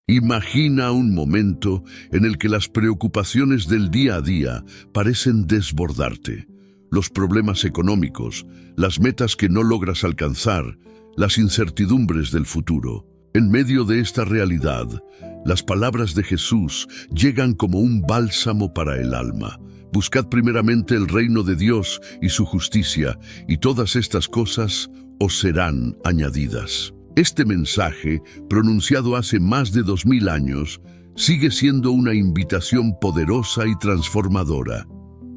Imagina un momento en el que las preocupaciones del día a día parecen desbordarte. Los problemas económicos, las metas que no logras alcanzar, las incertidumbres del futuro. En medio de esta realidad, las palabras de Jesús llegan como un bálsamo para el alma. Buscad primeramente el reino de Dios y su justicia, y todas estas cosas os serán añadidas. Este mensaje, pronunciado hace más de 2000 años, sigue siendo una invitación poderosa y transformadora.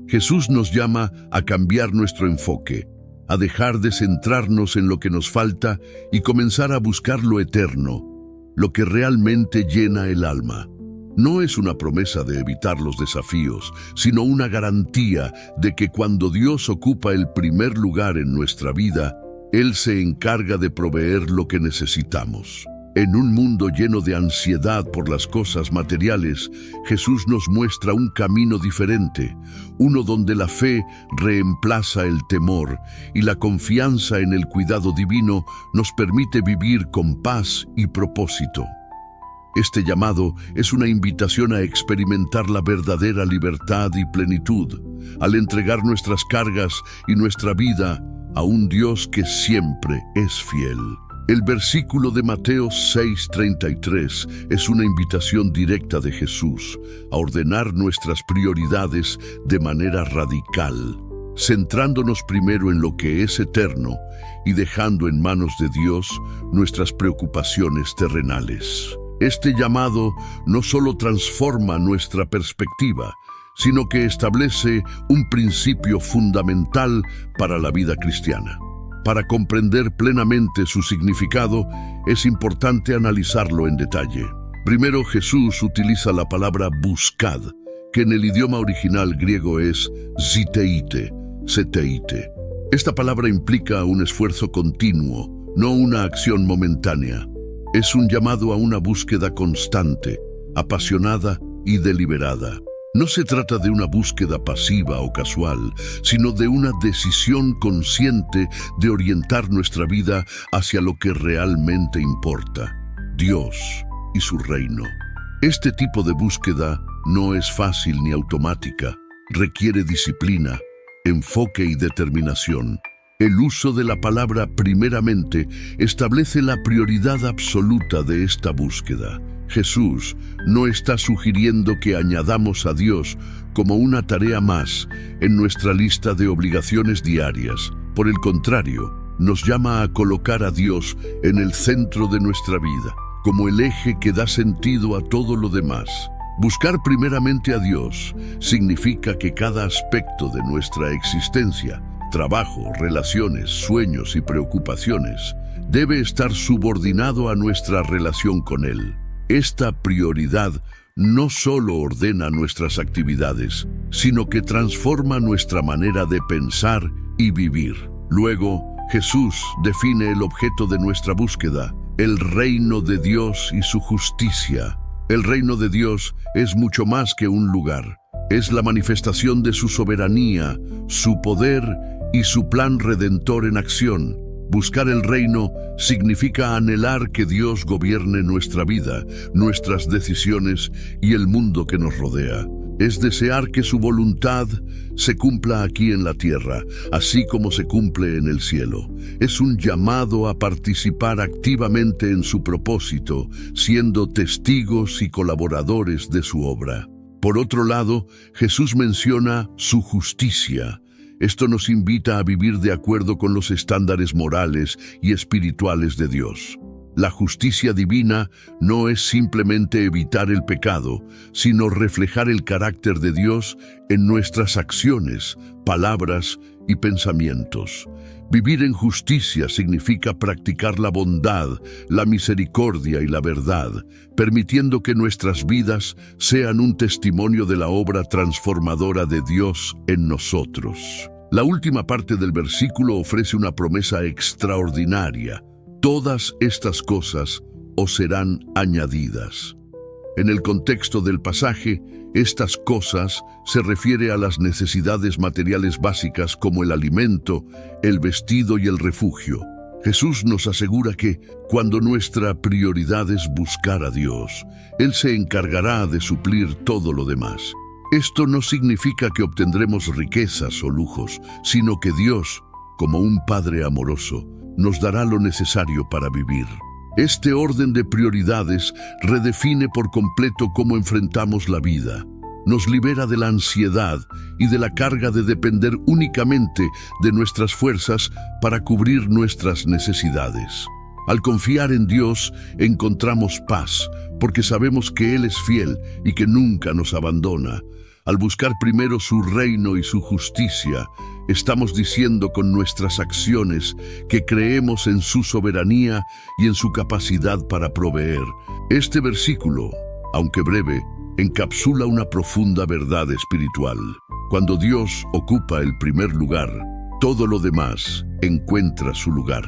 Jesús nos llama a cambiar nuestro enfoque, a dejar de centrarnos en lo que nos falta y comenzar a buscar lo eterno, lo que realmente llena el alma. No es una promesa de evitar los desafíos, sino una garantía de que cuando Dios ocupa el primer lugar en nuestra vida, Él se encarga de proveer lo que necesitamos. En un mundo lleno de ansiedad por las cosas materiales, Jesús nos muestra un camino diferente, uno donde la fe reemplaza el temor y la confianza en el cuidado divino nos permite vivir con paz y propósito. Este llamado es una invitación a experimentar la verdadera libertad y plenitud, al entregar nuestras cargas y nuestra vida a un Dios que siempre es fiel. El versículo de Mateo 6:33 es una invitación directa de Jesús a ordenar nuestras prioridades de manera radical, centrándonos primero en lo que es eterno y dejando en manos de Dios nuestras preocupaciones terrenales. Este llamado no solo transforma nuestra perspectiva, sino que establece un principio fundamental para la vida cristiana. Para comprender plenamente su significado, es importante analizarlo en detalle. Primero, Jesús utiliza la palabra buscad, que en el idioma original griego es ziteite, seteite. Esta palabra implica un esfuerzo continuo, no una acción momentánea. Es un llamado a una búsqueda constante, apasionada y deliberada. No se trata de una búsqueda pasiva o casual, sino de una decisión consciente de orientar nuestra vida hacia lo que realmente importa, Dios y su reino. Este tipo de búsqueda no es fácil ni automática, requiere disciplina, enfoque y determinación. El uso de la palabra primeramente establece la prioridad absoluta de esta búsqueda. Jesús no está sugiriendo que añadamos a Dios como una tarea más en nuestra lista de obligaciones diarias. Por el contrario, nos llama a colocar a Dios en el centro de nuestra vida, como el eje que da sentido a todo lo demás. Buscar primeramente a Dios significa que cada aspecto de nuestra existencia, trabajo, relaciones, sueños y preocupaciones, debe estar subordinado a nuestra relación con Él. Esta prioridad no solo ordena nuestras actividades, sino que transforma nuestra manera de pensar y vivir. Luego, Jesús define el objeto de nuestra búsqueda, el reino de Dios y su justicia. El reino de Dios es mucho más que un lugar. Es la manifestación de su soberanía, su poder y su plan redentor en acción. Buscar el reino significa anhelar que Dios gobierne nuestra vida, nuestras decisiones y el mundo que nos rodea. Es desear que su voluntad se cumpla aquí en la tierra, así como se cumple en el cielo. Es un llamado a participar activamente en su propósito, siendo testigos y colaboradores de su obra. Por otro lado, Jesús menciona su justicia. Esto nos invita a vivir de acuerdo con los estándares morales y espirituales de Dios. La justicia divina no es simplemente evitar el pecado, sino reflejar el carácter de Dios en nuestras acciones, palabras y pensamientos. Vivir en justicia significa practicar la bondad, la misericordia y la verdad, permitiendo que nuestras vidas sean un testimonio de la obra transformadora de Dios en nosotros. La última parte del versículo ofrece una promesa extraordinaria. Todas estas cosas os serán añadidas. En el contexto del pasaje, estas cosas se refiere a las necesidades materiales básicas como el alimento, el vestido y el refugio. Jesús nos asegura que, cuando nuestra prioridad es buscar a Dios, Él se encargará de suplir todo lo demás. Esto no significa que obtendremos riquezas o lujos, sino que Dios, como un Padre amoroso, nos dará lo necesario para vivir. Este orden de prioridades redefine por completo cómo enfrentamos la vida. Nos libera de la ansiedad y de la carga de depender únicamente de nuestras fuerzas para cubrir nuestras necesidades. Al confiar en Dios, encontramos paz, porque sabemos que Él es fiel y que nunca nos abandona. Al buscar primero su reino y su justicia, estamos diciendo con nuestras acciones que creemos en su soberanía y en su capacidad para proveer. Este versículo, aunque breve, encapsula una profunda verdad espiritual. Cuando Dios ocupa el primer lugar, todo lo demás encuentra su lugar.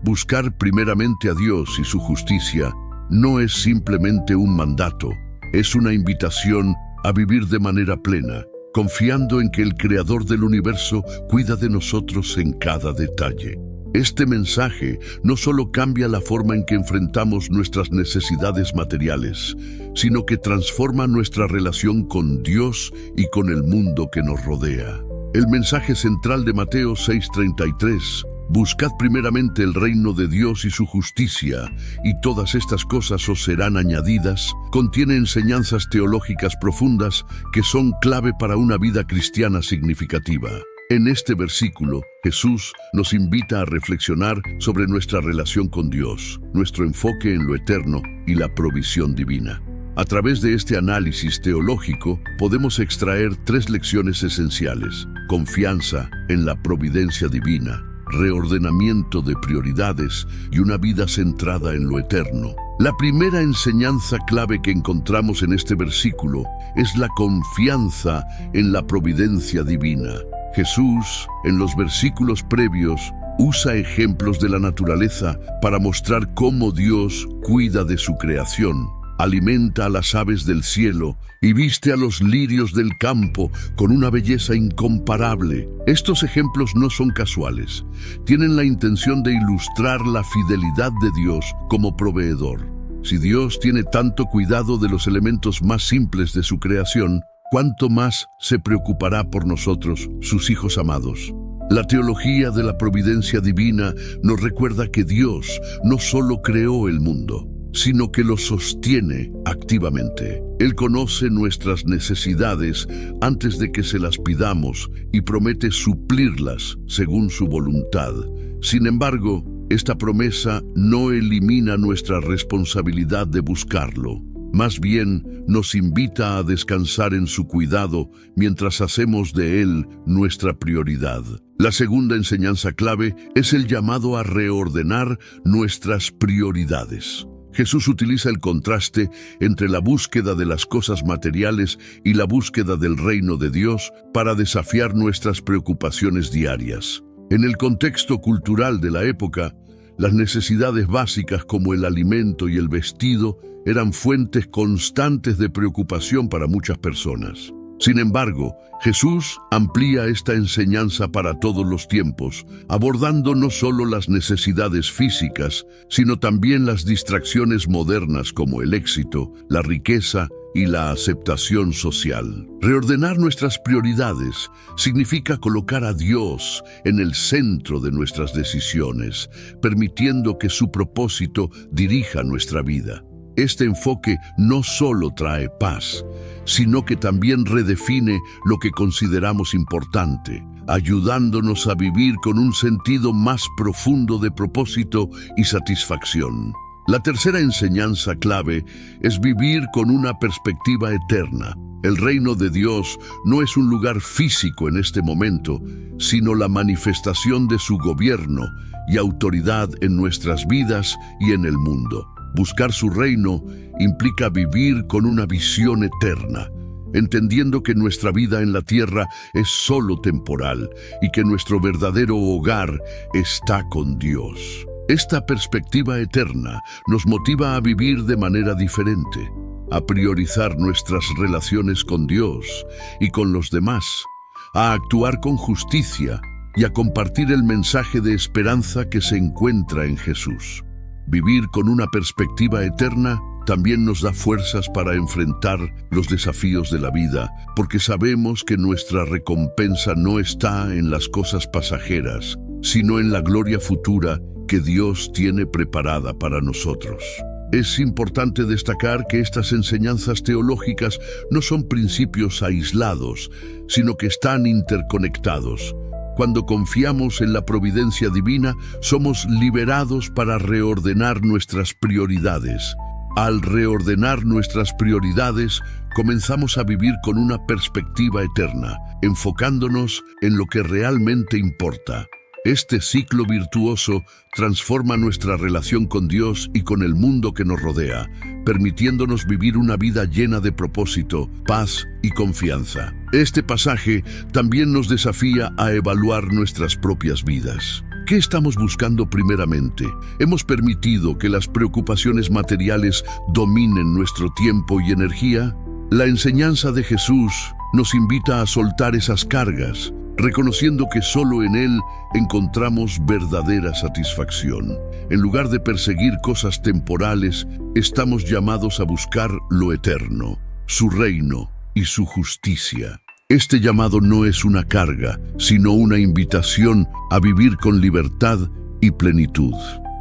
Buscar primeramente a Dios y su justicia no es simplemente un mandato, es una invitación a vivir de manera plena, confiando en que el Creador del universo cuida de nosotros en cada detalle. Este mensaje no solo cambia la forma en que enfrentamos nuestras necesidades materiales, sino que transforma nuestra relación con Dios y con el mundo que nos rodea. El mensaje central de Mateo 6:33, buscad primeramente el reino de Dios y su justicia, y todas estas cosas os serán añadidas, contiene enseñanzas teológicas profundas que son clave para una vida cristiana significativa. En este versículo, Jesús nos invita a reflexionar sobre nuestra relación con Dios, nuestro enfoque en lo eterno y la provisión divina. A través de este análisis teológico, podemos extraer 3 lecciones esenciales: confianza en la providencia divina, reordenamiento de prioridades y una vida centrada en lo eterno. La primera enseñanza clave que encontramos en este versículo es la confianza en la providencia divina. Jesús, en los versículos previos, usa ejemplos de la naturaleza para mostrar cómo Dios cuida de su creación, alimenta a las aves del cielo y viste a los lirios del campo con una belleza incomparable. Estos ejemplos no son casuales, tienen la intención de ilustrar la fidelidad de Dios como proveedor. Si Dios tiene tanto cuidado de los elementos más simples de su creación, ¿cuánto más se preocupará por nosotros, sus hijos amados? La teología de la providencia divina nos recuerda que Dios no solo creó el mundo, sino que lo sostiene activamente. Él conoce nuestras necesidades antes de que se las pidamos y promete suplirlas según su voluntad. Sin embargo, esta promesa no elimina nuestra responsabilidad de buscarlo. Más bien, nos invita a descansar en su cuidado mientras hacemos de Él nuestra prioridad. La segunda enseñanza clave es el llamado a reordenar nuestras prioridades. Jesús utiliza el contraste entre la búsqueda de las cosas materiales y la búsqueda del reino de Dios para desafiar nuestras preocupaciones diarias. En el contexto cultural de la época, las necesidades básicas como el alimento y el vestido eran fuentes constantes de preocupación para muchas personas. Sin embargo, Jesús amplía esta enseñanza para todos los tiempos, abordando no solo las necesidades físicas, sino también las distracciones modernas como el éxito, la riqueza y la aceptación social. Reordenar nuestras prioridades significa colocar a Dios en el centro de nuestras decisiones, permitiendo que su propósito dirija nuestra vida. Este enfoque no solo trae paz, sino que también redefine lo que consideramos importante, ayudándonos a vivir con un sentido más profundo de propósito y satisfacción. La tercera enseñanza clave es vivir con una perspectiva eterna. El reino de Dios no es un lugar físico en este momento, sino la manifestación de su gobierno y autoridad en nuestras vidas y en el mundo. Buscar su reino implica vivir con una visión eterna, entendiendo que nuestra vida en la tierra es solo temporal y que nuestro verdadero hogar está con Dios. Esta perspectiva eterna nos motiva a vivir de manera diferente, a priorizar nuestras relaciones con Dios y con los demás, a actuar con justicia y a compartir el mensaje de esperanza que se encuentra en Jesús. Vivir con una perspectiva eterna también nos da fuerzas para enfrentar los desafíos de la vida, porque sabemos que nuestra recompensa no está en las cosas pasajeras, sino en la gloria futura que Dios tiene preparada para nosotros. Es importante destacar que estas enseñanzas teológicas no son principios aislados, sino que están interconectados. Cuando confiamos en la providencia divina, somos liberados para reordenar nuestras prioridades. Al reordenar nuestras prioridades, comenzamos a vivir con una perspectiva eterna, enfocándonos en lo que realmente importa. Este ciclo virtuoso transforma nuestra relación con Dios y con el mundo que nos rodea, permitiéndonos vivir una vida llena de propósito, paz y confianza. Este pasaje también nos desafía a evaluar nuestras propias vidas. ¿Qué estamos buscando primeramente? ¿Hemos permitido que las preocupaciones materiales dominen nuestro tiempo y energía? La enseñanza de Jesús nos invita a soltar esas cargas, reconociendo que solo en Él encontramos verdadera satisfacción. En lugar de perseguir cosas temporales, estamos llamados a buscar lo eterno, su reino y su justicia. Este llamado no es una carga, sino una invitación a vivir con libertad y plenitud.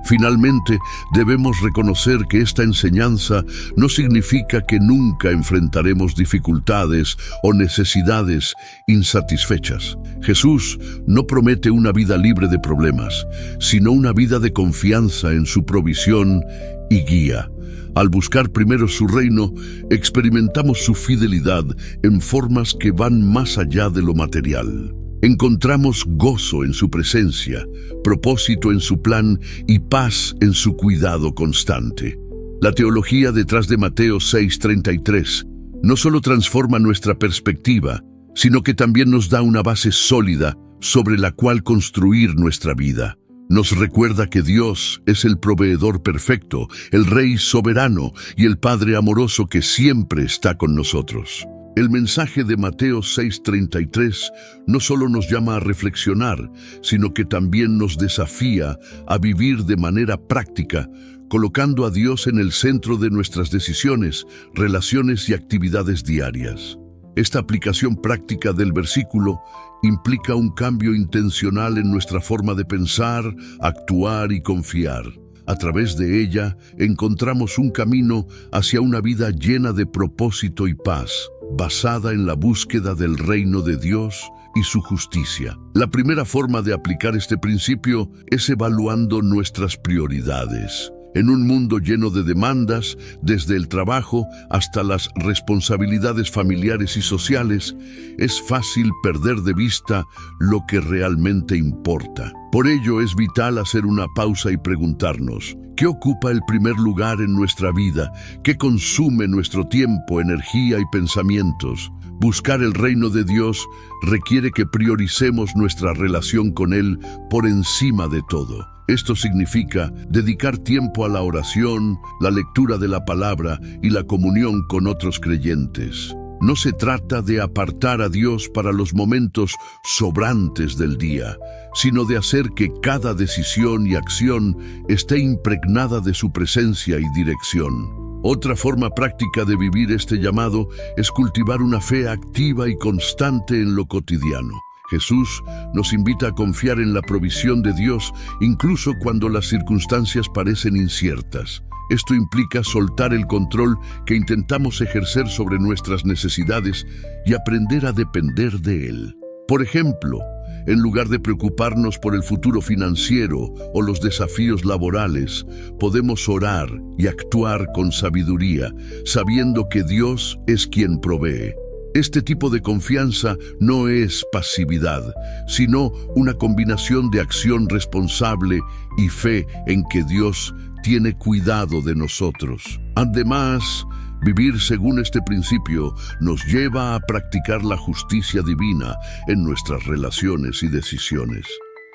Finalmente, debemos reconocer que esta enseñanza no significa que nunca enfrentaremos dificultades o necesidades insatisfechas. Jesús no promete una vida libre de problemas, sino una vida de confianza en su provisión y guía. Al buscar primero su reino, experimentamos su fidelidad en formas que van más allá de lo material. Encontramos gozo en su presencia, propósito en su plan y paz en su cuidado constante. La teología detrás de Mateo 6:33 no solo transforma nuestra perspectiva, sino que también nos da una base sólida sobre la cual construir nuestra vida. Nos recuerda que Dios es el proveedor perfecto, el Rey soberano y el Padre amoroso que siempre está con nosotros. El mensaje de Mateo 6:33 no solo nos llama a reflexionar, sino que también nos desafía a vivir de manera práctica, colocando a Dios en el centro de nuestras decisiones, relaciones y actividades diarias. Esta aplicación práctica del versículo implica un cambio intencional en nuestra forma de pensar, actuar y confiar. A través de ella encontramos un camino hacia una vida llena de propósito y paz, basada en la búsqueda del reino de Dios y su justicia. La primera forma de aplicar este principio es evaluando nuestras prioridades. En un mundo lleno de demandas, desde el trabajo hasta las responsabilidades familiares y sociales, es fácil perder de vista lo que realmente importa. Por ello es vital hacer una pausa y preguntarnos, ¿qué ocupa el primer lugar en nuestra vida? ¿Qué consume nuestro tiempo, energía y pensamientos? Buscar el reino de Dios requiere que prioricemos nuestra relación con Él por encima de todo. Esto significa dedicar tiempo a la oración, la lectura de la palabra y la comunión con otros creyentes. No se trata de apartar a Dios para los momentos sobrantes del día, sino de hacer que cada decisión y acción esté impregnada de su presencia y dirección. Otra forma práctica de vivir este llamado es cultivar una fe activa y constante en lo cotidiano. Jesús nos invita a confiar en la provisión de Dios incluso cuando las circunstancias parecen inciertas. Esto implica soltar el control que intentamos ejercer sobre nuestras necesidades y aprender a depender de Él. Por ejemplo, en lugar de preocuparnos por el futuro financiero o los desafíos laborales, podemos orar y actuar con sabiduría, sabiendo que Dios es quien provee. Este tipo de confianza no es pasividad, sino una combinación de acción responsable y fe en que Dios tiene cuidado de nosotros. Además, vivir según este principio nos lleva a practicar la justicia divina en nuestras relaciones y decisiones.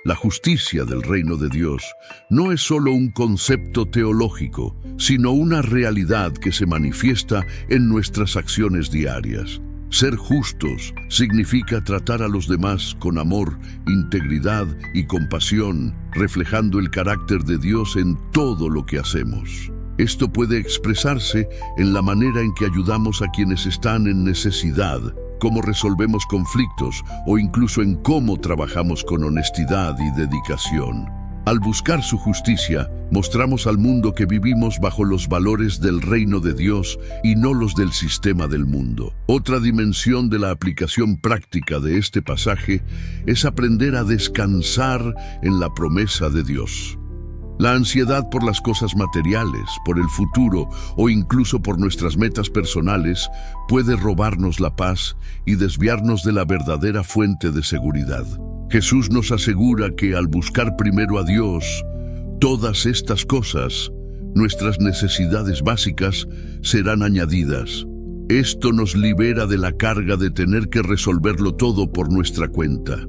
La justicia del reino de Dios no es solo un concepto teológico, sino una realidad que se manifiesta en nuestras acciones diarias. Ser justos significa tratar a los demás con amor, integridad y compasión, reflejando el carácter de Dios en todo lo que hacemos. Esto puede expresarse en la manera en que ayudamos a quienes están en necesidad, cómo resolvemos conflictos o incluso en cómo trabajamos con honestidad y dedicación. Al buscar su justicia, mostramos al mundo que vivimos bajo los valores del reino de Dios y no los del sistema del mundo. Otra dimensión de la aplicación práctica de este pasaje es aprender a descansar en la promesa de Dios. La ansiedad por las cosas materiales, por el futuro o incluso por nuestras metas personales puede robarnos la paz y desviarnos de la verdadera fuente de seguridad. Jesús nos asegura que al buscar primero a Dios, todas estas cosas, nuestras necesidades básicas, serán añadidas. Esto nos libera de la carga de tener que resolverlo todo por nuestra cuenta.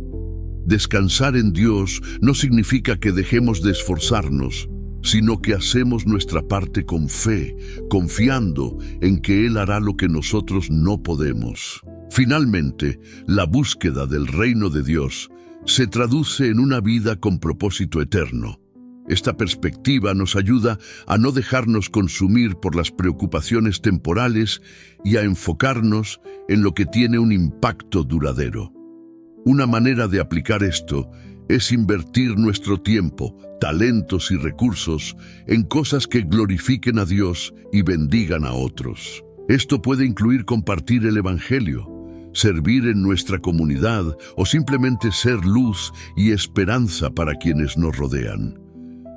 Descansar en Dios no significa que dejemos de esforzarnos, sino que hacemos nuestra parte con fe, confiando en que Él hará lo que nosotros no podemos. Finalmente, la búsqueda del reino de Dios se traduce en una vida con propósito eterno. Esta perspectiva nos ayuda a no dejarnos consumir por las preocupaciones temporales y a enfocarnos en lo que tiene un impacto duradero. Una manera de aplicar esto es invertir nuestro tiempo, talentos y recursos en cosas que glorifiquen a Dios y bendigan a otros. Esto puede incluir compartir el Evangelio, servir en nuestra comunidad o simplemente ser luz y esperanza para quienes nos rodean.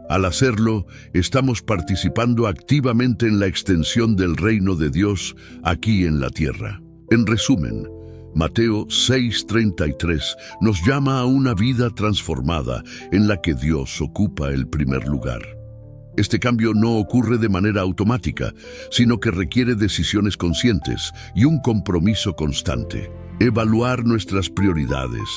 Al hacerlo, estamos participando activamente en la extensión del reino de Dios aquí en la tierra. En resumen, Mateo 6:33 nos llama a una vida transformada en la que Dios ocupa el primer lugar. Este cambio no ocurre de manera automática, sino que requiere decisiones conscientes y un compromiso constante. Evaluar nuestras prioridades,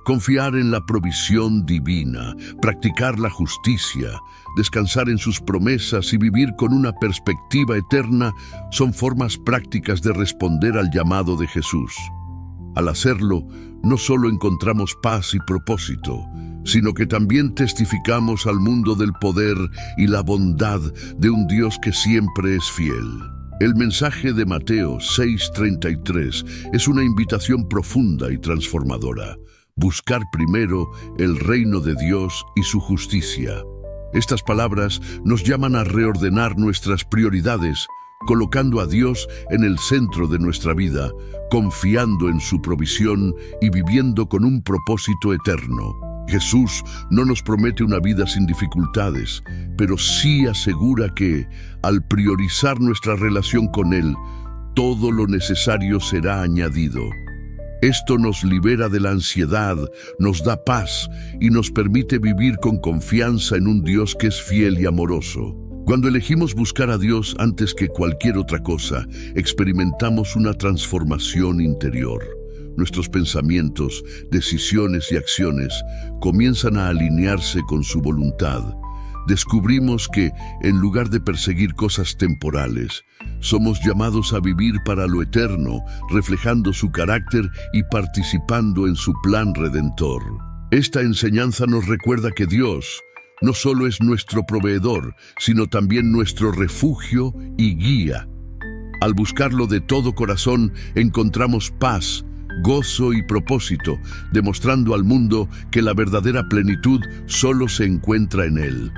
confiar en la provisión divina, practicar la justicia, descansar en sus promesas y vivir con una perspectiva eterna son formas prácticas de responder al llamado de Jesús. Al hacerlo, no solo encontramos paz y propósito, sino que también testificamos al mundo del poder y la bondad de un Dios que siempre es fiel. El mensaje de Mateo 6:33 es una invitación profunda y transformadora. Buscar primero el reino de Dios y su justicia. Estas palabras nos llaman a reordenar nuestras prioridades, colocando a Dios en el centro de nuestra vida, confiando en su provisión y viviendo con un propósito eterno. Jesús no nos promete una vida sin dificultades, pero sí asegura que, al priorizar nuestra relación con Él, todo lo necesario será añadido. Esto nos libera de la ansiedad, nos da paz y nos permite vivir con confianza en un Dios que es fiel y amoroso. Cuando elegimos buscar a Dios antes que cualquier otra cosa, experimentamos una transformación interior. Nuestros pensamientos, decisiones y acciones comienzan a alinearse con su voluntad. Descubrimos que, en lugar de perseguir cosas temporales, somos llamados a vivir para lo eterno, reflejando su carácter y participando en su plan redentor. Esta enseñanza nos recuerda que Dios no solo es nuestro proveedor, sino también nuestro refugio y guía. Al buscarlo de todo corazón, encontramos paz, gozo y propósito, demostrando al mundo que la verdadera plenitud solo se encuentra en Él.